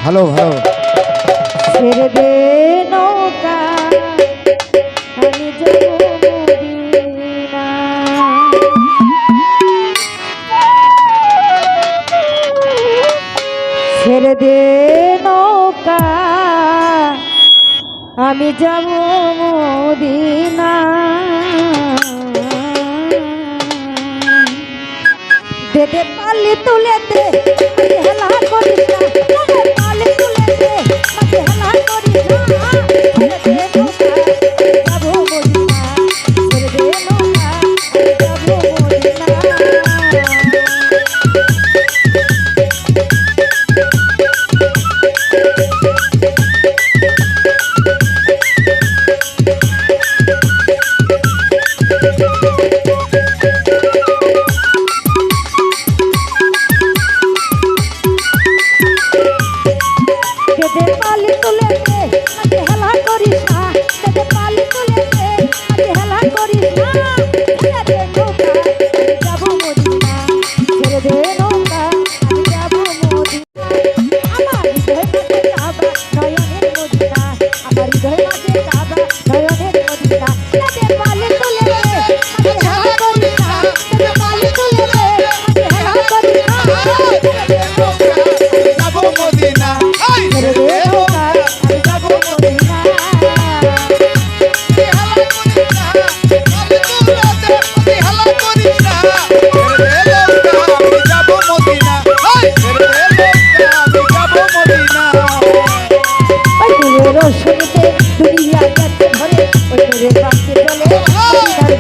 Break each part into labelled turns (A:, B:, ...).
A: ভালো ভালো
B: ছেড়ে দে নৌকা আমি যাব মদিনা। ছেড়ে দে নৌকা আমি যাব মদিনা। দে দে পালি তুলে দে হেলা করিস না, দে পালি তুলে দে হেলা করিস না। ছেড়ে দে নৌকা যাব মদিনা, ছেড়ে দে নৌকা যাব মদিনা।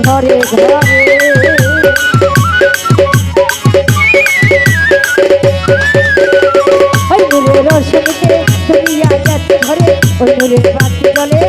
B: ঘরে ঘরে ওই নূরের রোশনীতে দুনিয়া যাচ্ছে ঘরে, ওই নূরের বাতি জ্বলে